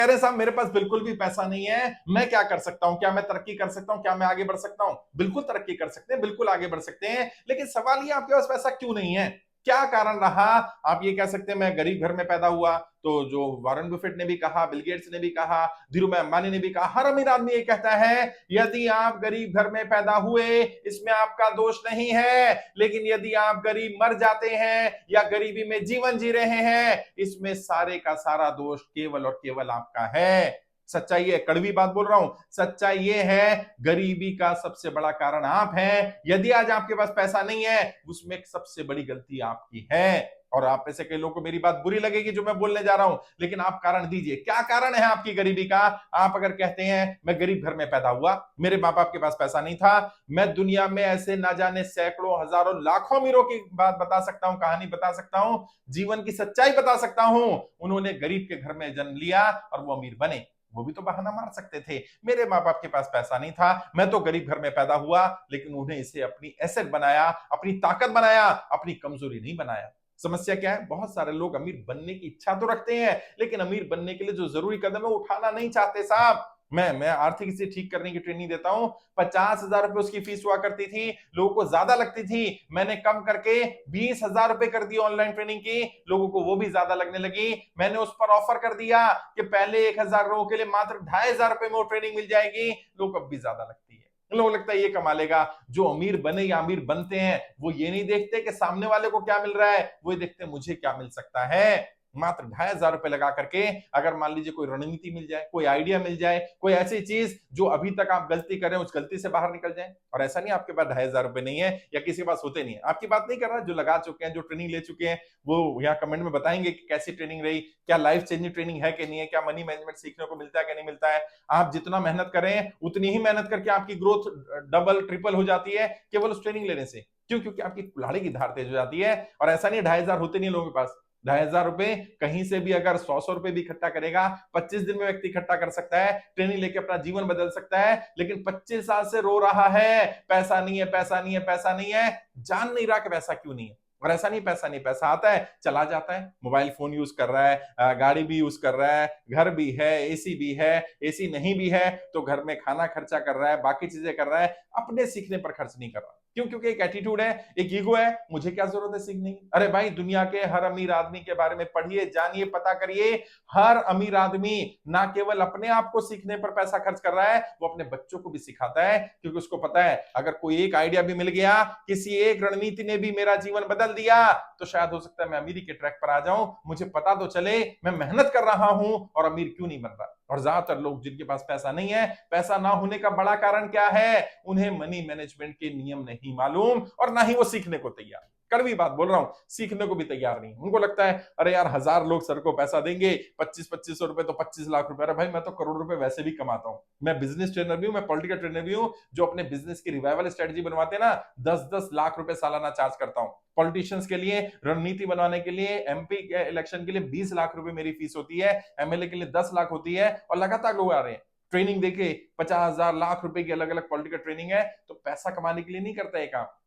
कह रहे साहब मेरे पास बिल्कुल भी पैसा नहीं है, मैं क्या कर सकता हूं, क्या मैं तरक्की कर सकता हूं, क्या मैं आगे बढ़ सकता हूं? बिल्कुल तरक्की कर सकते हैं, बिल्कुल आगे बढ़ सकते हैं, लेकिन सवाल ये आपके पास पैसा क्यों नहीं है? क्या कारण रहा? आप ये कह सकते हैं मैं गरीब घर में पैदा हुआ, तो जो वॉरेन बफेट ने भी कहा, बिल गेट्स ने भी कहा, धीरूभाई अंबानी ने भी कहा, हर अमीर आदमी ये कहता है यदि आप गरीब घर में पैदा हुए इसमें आपका दोष नहीं है, लेकिन यदि आप गरीब मर जाते हैं या गरीबी में जीवन जी रहे हैं इसमें सारे का सारा दोष केवल और केवल आपका है। सच्चाई है, कड़वी बात बोल रहा हूं, सच्चाई ये है गरीबी का सबसे बड़ा कारण आप हैं। यदि आज आपके पास पैसा नहीं है उसमें एक सबसे बड़ी गलती आपकी है। और आप में से कई लोगों को मेरी बात बुरी लगेगी जो मैं बोलने जा रहा हूं, लेकिन आप कारण दीजिए, क्या कारण है आपकी गरीबी का? आप अगर कहते हैं मैं गरीब घर में पैदा हुआ, मेरे माँ बाप के पास पैसा नहीं था, मैं दुनिया में ऐसे ना जाने सैकड़ों हजारों लाखों अमीरों की बात बता सकता हूं, कहानी बता सकता हूं, जीवन की सच्चाई बता सकता हूं, उन्होंने गरीब के घर में जन्म लिया और वो अमीर बने। वो भी तो बहाना मार सकते थे, मेरे माँ बाप के पास पैसा नहीं था, मैं तो गरीब घर में पैदा हुआ, लेकिन उन्हें इसे अपनी एसेट बनाया, अपनी ताकत बनाया, अपनी कमजोरी नहीं बनाया। समस्या क्या है? बहुत सारे लोग अमीर बनने की इच्छा तो रखते हैं, लेकिन अमीर बनने के लिए जो जरूरी कदम है उठाना नहीं चाहते साहब। मैं आर्थिक स्थिति ठीक करने की ट्रेनिंग देता हूं, 50,000 रुपए उसकी फीस हुआ करती थी, लोगों को ज्यादा लगती थी, मैंने कम करके 20,000 रुपए कर दी ऑनलाइन ट्रेनिंग की, लोगों को वो भी ज्यादा लगने लगी। मैंने उस पर ऑफर कर दिया कि पहले 1,000 लोगों के लिए मात्र 2,500 रुपए में वो ट्रेनिंग मिल जाएगी, लोग अब भी ज्यादा लगती है, लोगों को लगता है ये कमा लेगा। जो अमीर बने या अमीर बनते हैं वो ये नहीं देखते कि सामने वाले को क्या मिल रहा है, वो देखते हैं मुझे क्या मिल सकता है। मात्र 2,500 रुपए लगा करके अगर मान लीजिए कोई रणनीति मिल जाए, कोई आइडिया मिल जाए, कोई ऐसी चीज जो अभी तक आप गलती कर रहे हैं उस गलती से बाहर निकल जाए, और ऐसा नहीं आपके पास 2,500 रुपए नहीं है या किसी के पास होते नहीं है, आपकी बात नहीं कर रहा, जो लगा चुके हैं, जो ट्रेनिंग ले चुके हैं, वो यहाँ कमेंट में बताएंगे कि कैसी ट्रेनिंग रही, क्या लाइफ चेंजिंग ट्रेनिंग है कि नहीं है, क्या मनी मैनेजमेंट सीखने को मिलता है कि नहीं मिलता है। आप जितना मेहनत करें उतनी ही मेहनत करके आपकी ग्रोथ डबल ट्रिपल हो जाती है केवल उस ट्रेनिंग लेने से। क्यों? क्योंकि आपकी कुल्हाड़ी की धार तेज हो जाती है। और ऐसा नहीं 2,500 होते नहीं लोगों के पास, 2,500 रुपए कहीं से भी अगर 100 रुपए भी इकट्ठा करेगा, 25 दिन में व्यक्ति इकट्ठा कर सकता है, ट्रेनिंग लेके अपना जीवन बदल सकता है। लेकिन 25 साल से रो रहा है पैसा नहीं है, पैसा नहीं है, पैसा नहीं है, जान नहीं रहा कि पैसा क्यों नहीं है। और ऐसा नहीं पैसा नहीं, पैसा आता है चला जाता है, मोबाइल फोन यूज कर रहा है, गाड़ी भी यूज कर रहा है, घर भी है, एसी भी है, एसी नहीं भी है तो घर में खाना खर्चा कर रहा है, बाकी चीजें कर रहा है, अपने सीखने पर खर्च नहीं कर रहा। क्यों? क्योंकि एक एटीट्यूड है, एक ईगो है, मुझे क्या जरूरत है सीखने की। अरे भाई दुनिया के हर अमीर आदमी के बारे में पढ़िए, जानिए, पता करिए। हर अमीर आदमी ना केवल अपने आप को सीखने पर पैसा खर्च कर रहा है, वो अपने बच्चों को भी सिखाता है, क्योंकि उसको पता है अगर कोई एक आइडिया भी मिल गया, किसी एक रणनीति ने भी मेरा जीवन बदल दिया, तो शायद हो सकता है मैं अमीरी के ट्रैक पर आ जाऊं, मुझे पता तो चले मैं मेहनत कर रहा हूं और अमीर क्यों नहीं बन रहा। और ज्यादातर लोग जिनके पास पैसा नहीं है, पैसा ना होने का बड़ा कारण क्या है? उन्हें मनी मैनेजमेंट के नियम नहीं मालूम और ना ही वो सीखने को तैयार। कड़वी बात बोल रहा हूं, सीखने को भी तैयार नहीं। उनको लगता है अरे यार 1,000 लोग सर को पैसा देंगे, 25-2500 रुपए तो 25 लाख रुपए। अरे भाई मैं तो करोड़ रुपए वैसे भी कमाता हूं, मैं बिजनेस ट्रेनर भी हूं, मैं पॉलिटिकल ट्रेनर भी हूं, जो अपने बिजनेस की रिवाइवल स्ट्रेटजी बनवाते हैं ना, 10-10 लाख रुपए सालाना चार्ज करता हूं। पॉलिटिशियंस के लिए रणनीति बनाने के लिए, एमपी के इलेक्शन के लिए 20 लाख रुपए मेरी फीस होती है, एमएलए के लिए 10 लाख होती है, और लगातार लोग आ रहे हैं ट्रेनिंग देके। 50,000 लाख रुपए की अलग अलग पॉलिटिकल ट्रेनिंग है। तो पैसा कमाने के लिए नहीं करता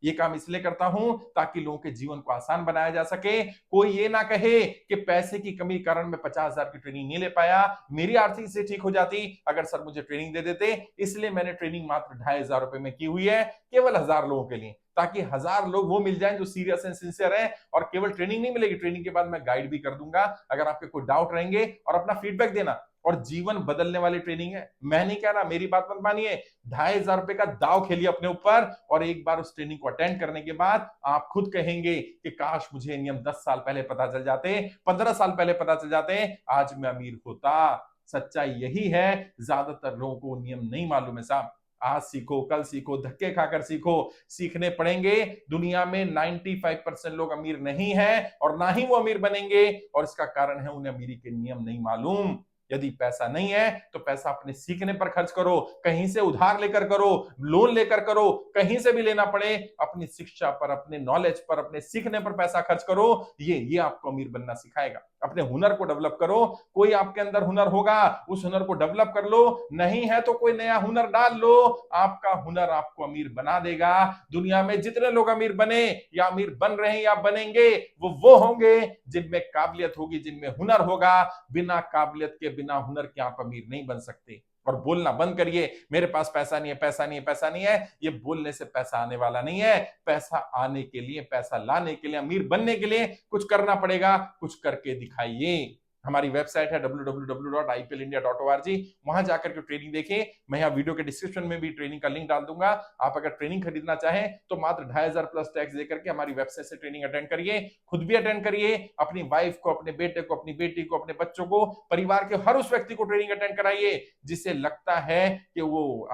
ये काम इसलिए करता हूं ताकि लोगों के जीवन को आसान बनाया जा सके। कोई ये ना कहे कि पैसे की कमी कारण मैं 50,000 की ट्रेनिंग नहीं ले पाया, मेरी आर्थिक स्थिति ठीक हो जाती अगर सर मुझे ट्रेनिंग दे देते, इसलिए मैंने ट्रेनिंग मात्र 2,500 रुपए में की हुई है, केवल 1,000 लोगों के लिए, ताकि 1,000 लोग वो मिल जाएं जो सीरियस एंड सिंसियर हैं। और केवल ट्रेनिंग नहीं मिलेगी, ट्रेनिंग के बाद मैं गाइड भी कर दूंगा अगर आपके कोई डाउट रहेंगे, और अपना फीडबैक देना। और जीवन बदलने वाली ट्रेनिंग है, मैं नहीं कह रहा, मेरी बात मत मानिए, 2,500 रुपए का दाव खेलिए अपने ऊपर, और एक बार उस ट्रेनिंग को अटेंड करने के बाद आप खुद कहेंगे कि काश मुझे नियम 10 साल पहले पता चल जाते, 15 साल पहले पता चल जाते, आज मैं अमीर होता। सच्चाई यही है, ज्यादातर लोगों को नियम नहीं मालूम है साहब। आज सीखो, कल सीखो, धक्के खाकर सीखो, सीखने पड़ेंगे। दुनिया में 95% लोग अमीर नहीं है और ना ही वो अमीर बनेंगे, और इसका कारण है उन्हें अमीरी के नियम नहीं मालूम। यदि पैसा नहीं है तो पैसा अपने सीखने पर खर्च करो, कहीं से उधार लेकर करो, लोन लेकर करो, कहीं से भी लेना पड़े, अपनी शिक्षा पर, अपने नॉलेज पर, अपने सीखने पर पैसा खर्च करो। ये आपको अमीर बनना सिखाएगा। अपने हुनर को डेवलप करो। कोई आपके अंदर हुनर होगा, उस हुनर को डेवलप कर लो, नहीं है तो कोई नया हुनर डाल लो। आपका हुनर आपको अमीर बना देगा। दुनिया में जितने लोग अमीर बने या अमीर बन रहे हैं या बनेंगे, वो होंगे जिनमें काबिलियत होगी, जिनमें हुनर होगा। बिना काबिलियत के, बिना हुनर के आप अमीर नहीं बन सकते। और बोलना बंद करिए, मेरे पास पैसा नहीं है, पैसा नहीं है, पैसा नहीं है। ये बोलने से पैसा आने वाला नहीं है। पैसा आने के लिए, पैसा लाने के लिए, अमीर बनने के लिए कुछ करना पड़ेगा। कुछ करके दिखाइए। हमारी वेबसाइट है www.iplindia.org। वहां जाकर के ट्रेनिंग देखें। मैं यहाँ वीडियो के डिस्क्रिप्शन में भी ट्रेनिंग का लिंक डाल दूंगा। आप अगर ट्रेनिंग खरीदना चाहें तो मात्र 2500 प्लस टैक्स देकर के हमारी वेबसाइट से ट्रेनिंग अटेंड करिए। खुद भी अटेंड करिए, अपनी वाइफ को, अपने बेटे को, अपनी बेटी को, अपने बच्चों को, परिवार के हर उस व्यक्ति को ट्रेनिंग अटेंड कराइए जिसे लगता है कि वो